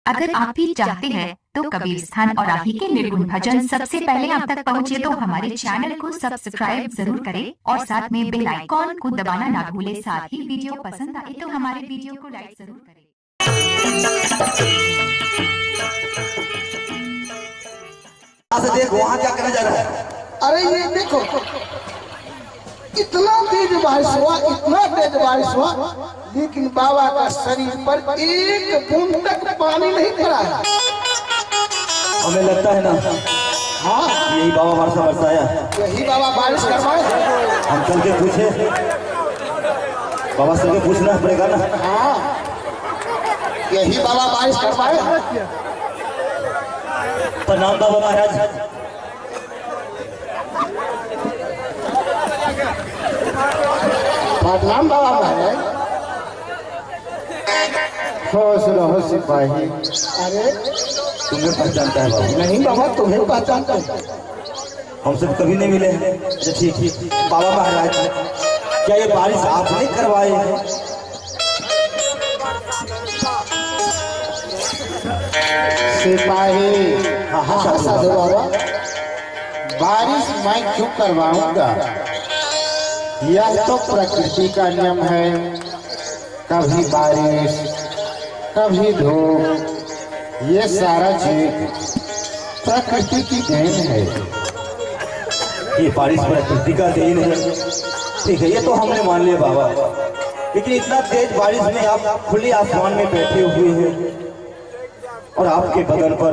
अगर आप भी चाहते हैं तो कबीर स्थान और आप ही के निर्गुण भजन सबसे पहले आप तक पहुंचे तो हमारे चैनल को सब्सक्राइब जरूर करें और साथ में बेल आइकॉन को दबाना ना भूलें। साथ ही वीडियो पसंद आए तो हमारे वीडियो को लाइक जरूर करें। देखो वहाँ क्या करने जा रहा है। अरे ये देखो इतना तेज बारिश हुआ, इतना तेज बारिश हुआ, लेकिन बाबा का शरीर पर एक बूंद तक पानी नहीं पड़ा है। हमें लगता है ना, हाँ यही बाबा वर्षा बरसाया, यही बाबा बारिश करवाए। हम चल के पूछे, बाबा से के पूछना पड़ेगा ना। हाँ यही बाबा बारिश करवाए। प्रणाम बाबा महाराज। प्रणाम बाबा महाराज। खुश रहो सिपाही। अरे तुम्हें पहचानता है बाबा? नहीं बाबा, तुम्हें पहचानता है। हमसे कभी नहीं मिले। अच्छा ठीक ठीक। बाबा महाराज, क्या ये बारिश आपने करवाई है? सिपाही हाँ साधु बाबा, बारिश मैं क्यों करवाऊंगा? यह तो प्रकृति का नियम है, कभी बारिश कभी धूप, ये सारा चीज प्रकृति की देन है। ये बारिश प्रकृति का देन है, ठीक है, ये तो हमने मान लिया बाबा। लेकिन इतना तेज बारिश में आप खुले आसमान में बैठे हुए हैं और आपके बदन पर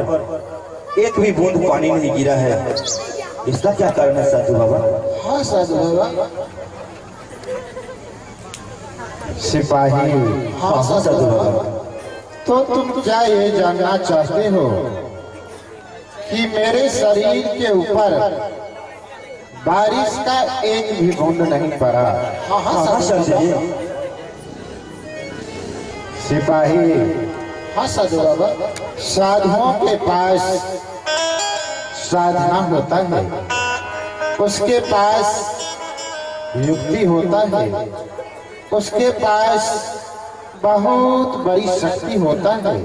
एक भी बूंद पानी नहीं गिरा है, इसका क्या कारण है साधु बाबा? हाँ साधु बाबा। सिपाही हाँ साधु बाबा। तो तुम क्या ये जानना चाहते हो कि मेरे शरीर के ऊपर बारिश का एक भी बूंद नहीं पड़ा? हाँ साधु। सिपाही हाँ साधु बाबा, साधुओं के पास साधना होता है, उसके पास युक्ति होता है, उसके पास बहुत बड़ी शक्ति होता है।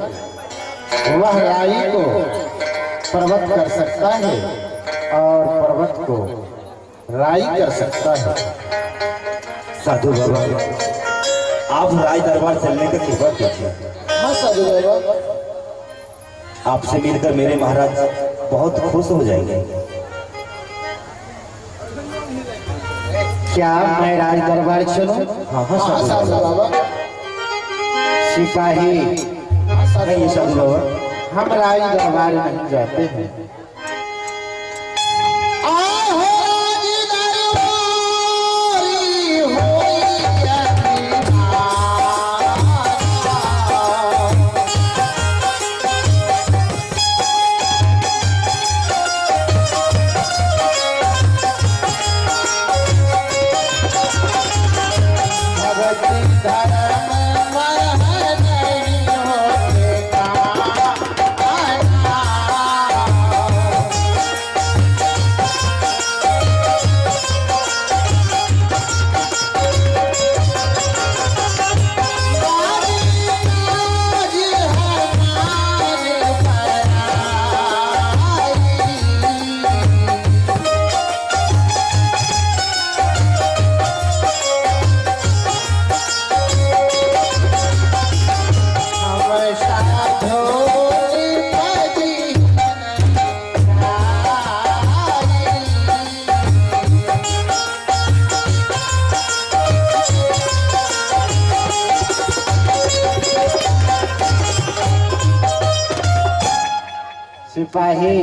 वह राई को पर्वत कर सकता है और पर्वत को राई कर सकता है। साधु बाबा, आप राय दरबार चलने का कृपा कीजिए। हाँ साधु बाबा। आपसे मिलकर मेरे महाराज बहुत खुश हो जाएंगे। क्या मैं राज दरबार चलूं? हाँ साधु बाबा। सिपाही नहीं साधु बाबा, हम राज दरबार नहीं जाते हैं। सिपाही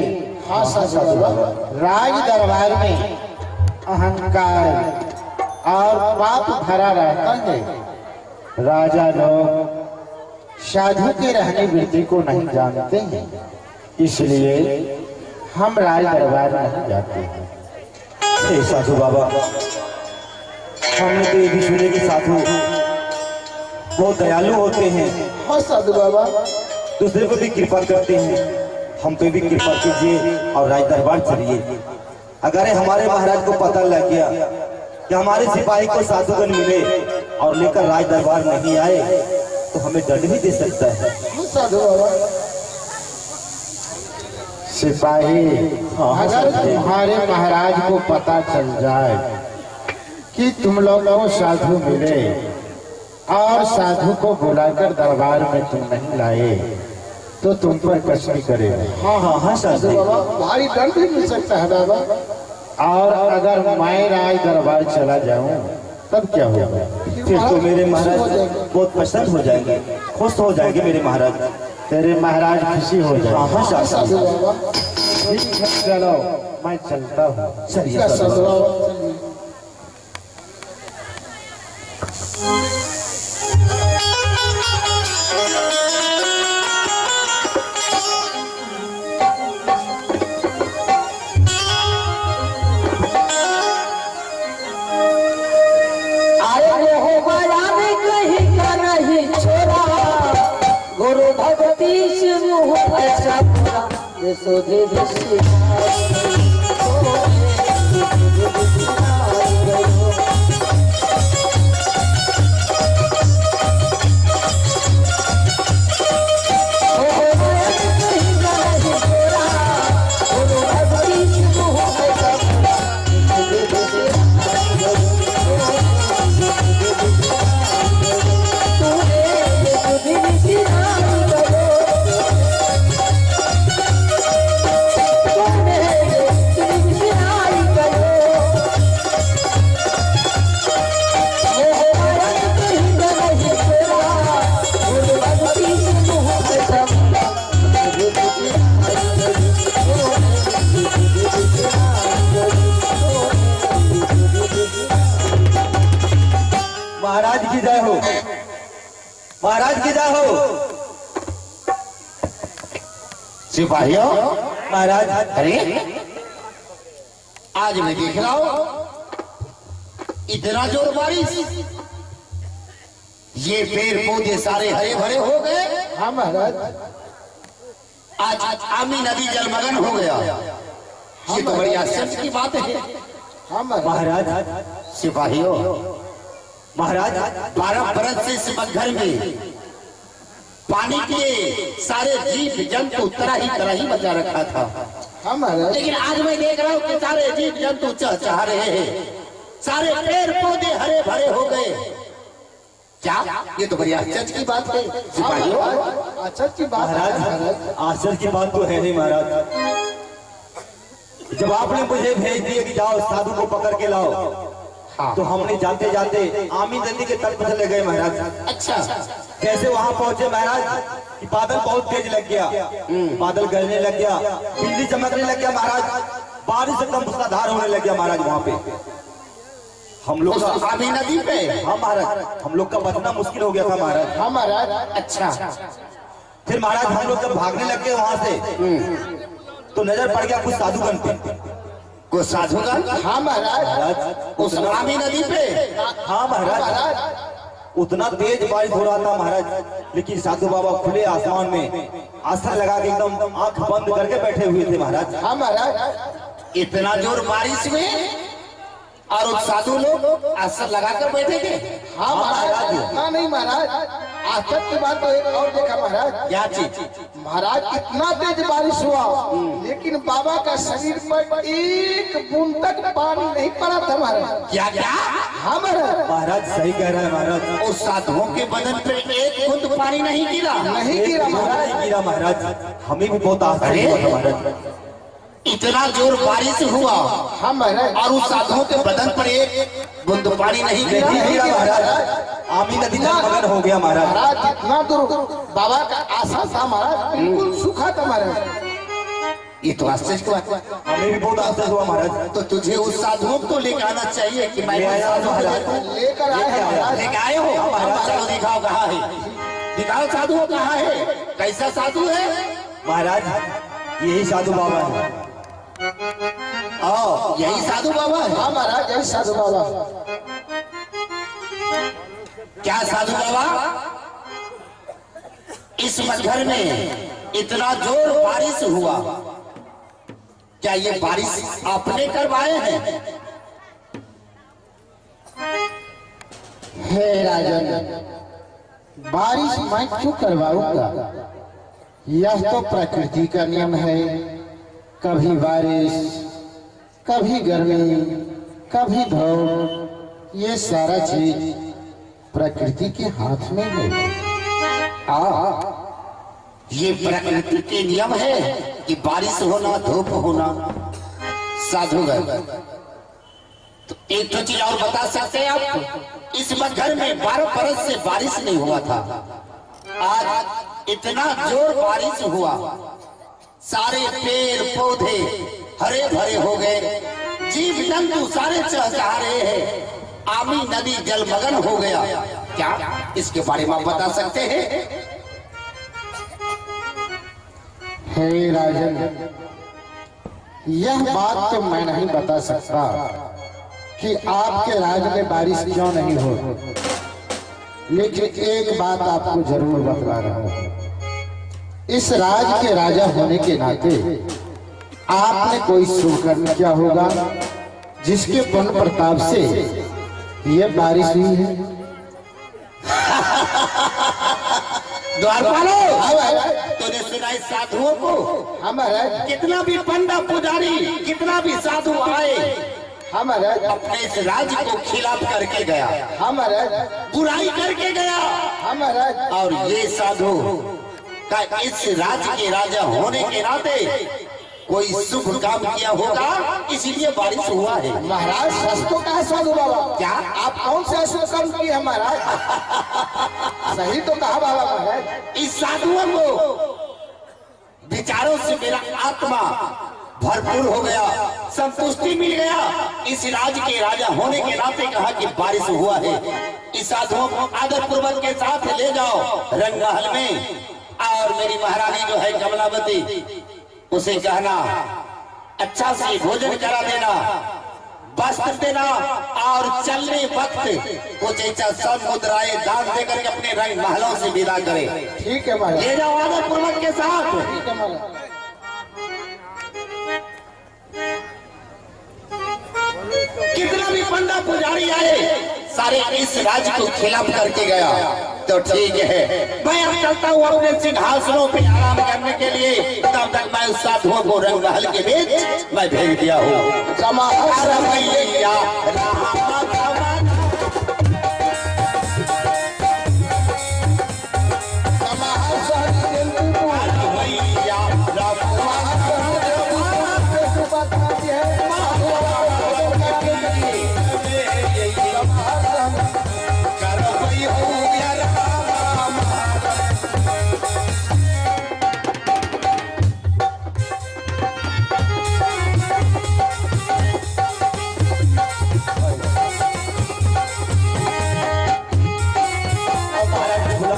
हाँ साधु बाबा, राज दरबार में अहंकार और पाप भरा रहता है। राजा लोग साधु के रहने वृत्ति को नहीं जानते हैं, इसलिए हम राज दरबार नहीं जाते हैं। साधु बाबा, हमने तो ये भी सुने कि साधु बहुत दयालु होते हैं। हाँ साधु बाबा। दूसरे को भी कृपा करते हैं, हम पे भी कृपा कीजिए और राज दरबार चलिए। अगर हमारे महाराज को पता लग गया कि हमारे सिपाही को साधुगण मिले और लेकर राज दरबार नहीं आए तो हमें दंड भी दे सकता है। साधु बाबा सिपाही, अगर तुम्हारे महाराज को पता चल जाए कि तुम लोगों को साधु मिले और साधु को बुलाकर दरबार में तुम नहीं लाए तो तुम पर कसमी करेगा। हाँ हाँ हाँ साधु बाबा, भारी दंड भी मिल सकता है बाबा। और अगर मैं राज दरबार चला जाऊं तब क्या होगा? फिर तो मेरे महाराज बहुत प्रसन्न हो जाएंगे, खुश हो जाएंगे मेरे महाराज। तेरे महाराज खुशी हो जाए। हाँ हाँ साधु बाबा, ठीक है, चलो मैं चलता हूँ। चलिए साधु। सोधे महाराज की जय हो, महाराज की जय हो। सिपाहियों, महाराज, अरे आज मैं देख रहा हूं इतना जोर बारिश, ये पेड़ पौधे सारे हरे भरे हो गए। हाँ महाराज, आज आमी नदी जलमग्न हो गया। ये तो बड़ी आश्चर्य की बात है। हाँ महाराज, सिपाहियों, महाराज 12 बरस से इस घर में पानी के सारे जीव जंतु तरह ही बचा रखा था। हाँ महाराज, लेकिन आज मैं देख रहा हूँ कि सारे जीव जंतु चहचहा रहे हैं, सारे पेड़ पौधे हरे भरे हो गए। क्या ये तो बड़ी आश्चर्य की बात है सिपाहियों। आश्चर्य की बात महाराज, आश्चर्य की बात तो है नहीं महाराज। जब आपने मुझे भेज दिया कि जाओ साधु को पकड़ के लाओ, हाँ। तो हमने जाते जाते आमी नदी के तट पर चले गए महाराज। अच्छा, कैसे वहां पहुंचे महाराज कि बादल बहुत तेज लग गया, बादल गरजने लग गया, बिजली चमकने लग गया महाराज, बारिश एकदम मूसलाधार होने लग गया महाराज। वहां पे हम लोग का आमी नदी पे, हाँ महाराज, हम लोग का बचना मुश्किल हो गया था महाराज। हाँ महाराज। अच्छा, फिर महाराज हम लोग जब भागने लग गए वहां से तो नजर पड़ गया कुछ साधुगण पे। कुछ साधुगण? हाँ महाराज, उस आमी नदी पे। हाँ महाराज, उतना तेज बारिश हो रहा था महाराज, लेकिन साधु बाबा खुले आसमान में आस्था लगा के एकदम आंख बंद करके बैठे हुए थे महाराज। हाँ महाराज, इतना जोर बारिश में और उस साधु लोग आस्था लगाकर बैठे थे। हाँ महाराज। हाँ नहीं महाराज, आश्चर्य की बात तो एक और देखा महाराज। क्या चीज? महाराज, इतना तेज बारिश हुआ लेकिन बाबा का शरीर पर एक बूंद तक पानी नहीं पड़ा था महाराज। क्या क्या? हाँ महाराज। महाराज सही कह रहा है महाराज, उस साधुओं के बदन पे एक बूंद पानी नहीं गिरा। नहीं गिरा महाराज, नहीं गिरा महाराज। हमें भी बहुत आश्चर्य हुआ महाराज, इतना जोर बारिश हुआ। हाँ महाराज, और उस साधुओं के बदन पर एक बूंद पानी नहीं गिरा महाराज। आमी नदी जलमग्न हो गया महाराज। इतना दूर बाबा का आशा था महाराज, बिल्कुल सूखा था महाराज। ये तो आश्चर्य की बात है, हमें भी बहुत आश्चर्य हुआ महाराज। तो तुझे उस साधुओं को लेकर आना चाहिए कि मैं लेकर आए हो महाराज। चलो दिखाओ कहाँ है, दिखाओ साधुओं कहाँ है, कैसा साधु है महाराज। यही साधु बाबा है। यही साधु बाबा है। हाँ महाराज, यही साधु बाबा। क्या साधु बाबा, इस घर में इतना जोर बारिश हुआ, क्या ये बारिश आपने करवाए हैं? हे राजन, बारिश मैं क्यों करवाऊंगा, यह तो प्रकृति का नियम है। कभी बारिश, कभी गर्मी, कभी धूप, ये सारा चीज प्रकृति के हाथ में है। ये प्रकृति के नियम है कि बारिश होना, धूप होना। साधुगण, तो एक तो चीज और बता सकते हैं आप, इस घर में 12 बरस से बारिश नहीं हुआ था, आज इतना जोर बारिश हुआ, सारे पेड़ पौधे हरे भरे हो गए, जीव जंतु सारे चहचहा रहे हैं, आमी नदी जलमग्न हो गया। क्या इसके बारे में आप बता सकते हैं? हे राजन, यह बात तो मैं नहीं बता सकता कि आपके राज में बारिश क्यों नहीं हो, लेकिन एक बात आपको जरूर बतला रहा हूं। इस राज के राजा होने के नाते आपने कोई शुभ कर्म किया होगा जिसके पुण्य प्रताप से यह बारिश हुई है। द्वारपालो, तूने सुना इस साधुओं को? हमारा कितना भी पंडा पुजारी, कितना भी साधु आए, हमारा अपने इस राज्य को खिलाफ करके गया, हमारा बुराई करके गया, हमारा और ये साधु का इस राज्य के राजा होने के नाते कोई शुभ काम किया होगा, इसीलिए बारिश हुआ है। महाराज सच तो कहा साधु बाबा। क्या आप कौन से अशुभ कर्म किए हैं महाराज? सही तो कहा बाबा महाराज। इस साधुओं को विचारों से मेरा आत्मा भरपूर हो गया, संतुष्टि मिल गया, इस राज्य के राजा होने के नाते कहा कि बारिश हुआ है। इस साधुओं को आदर पूर्वक के साथ ले जाओ रंगमहल में, और मेरी महारानी जो है कमलावती, उसे कहना अच्छा से भोजन करा देना, वस्त्र देना, और चलने वक्त कुछ ऐसा सब मुद्राएं दान देकर के अपने रंग महलों से विदा करे। ठीक है महाराज, ले जाओ आदर पूर्वक के साथ। ठीक है महाराज। कितना भी पंडा पुजारी आए, सारे इस राज्य को खिलाफ करके गया। तो ठीक है, मैं अब चलता हूँ अपने सिंहासनों पे आराम करने के लिए, तब तक मैं उस साधुओं को रंगमहल के बीच मैं भेज दिया हूँ।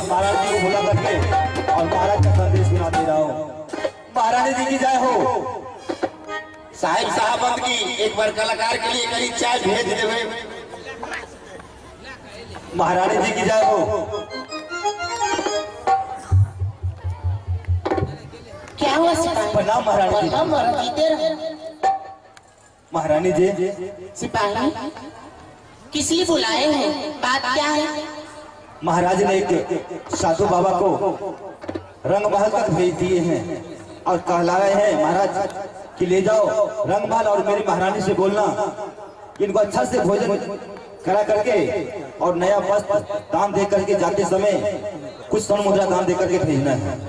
महाराज जी को बुला करके और महाराज का संदेश सुना दे रहा हूँ। महारानी जी की जय हो। साहिब साहब की एक बार कलाकार के लिए करीब चाय भेज देवे। महारानी जी की जय हो। क्या हुआ सिपाही? प्रणाम महारानी जी। हम जीते रहे। महारानी जी, सिपाही किस लिए बुलाए हैं? बात क्या है? महाराज ने एक साधु बाबा को रंगमहल तक भेज दिए हैं और कहलाए हैं महाराज कि ले जाओ रंगमहल, और मेरी महारानी से बोलना कि इनको अच्छा से भोजन करा करके और नया वस्त्र दान दे करके जाते समय कुछ स्वर्ण मुद्रा दान दे करके भेजना है।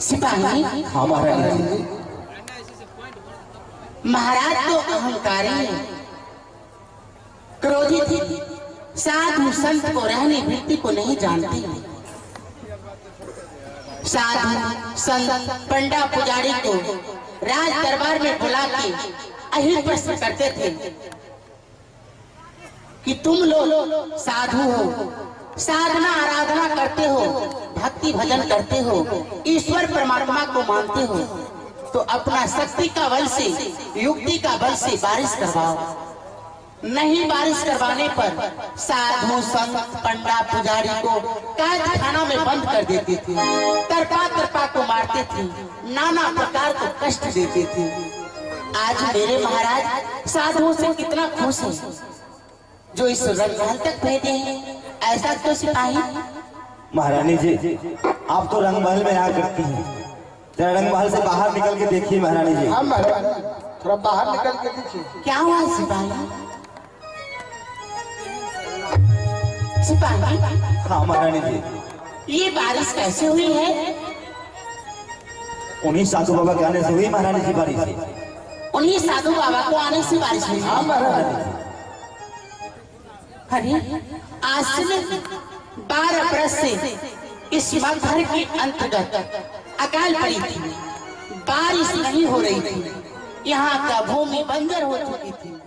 सिपाही हाँ महारानी जी। महाराज तो अहंकारी है, क्रोधित है, साधु संत को रहने वृत्ति को नहीं जानती। साधु संत पंडा पुजारी को राज दरबार में बुला के यही प्रश्न करते थे कि तुम लोग साधु हो, साधना आराधना करते हो, भक्ति भजन करते हो, ईश्वर परमात्मा को मानते हो, तो अपना शक्ति का बल से, युक्ति का बल से बारिश करवाओ। नहीं बारिश करवाने पर साधु संत पंडा पुजारी को कैद खाना में बंद कर देते थे, तरपा तरपा को मारते थे, नाना प्रकार को कष्ट देते थे। आज मेरे महाराज साधुओं से कितना खुश है जो इस रंगमहल तक भेजे हैं। ऐसा तो सिपाही। महारानी जी, आप तो रंगमहल में आ करती हैं जरा रंग महल से बाहर निकल के देखिए महारानी जी। हाँ महारानी, थोड़ा बाहर निकल के देखिए। क्या हुआ सिपाही? सिपाही, हाँ महारानी जी, ये बारिश कैसे हुई है? उन्हीं साधु बाबा के आने से हुई महारानी जी बारिश। उन्हीं साधु बाबा को आने से बारिश हुई। हाँ महारानी, अरे आज से 12 बरस से इस मगहर के अंतर्गत अकाल पड़ी थी, बारिश नहीं हो रही थी, यहाँ का भूमि बंजर हो चुकी थी।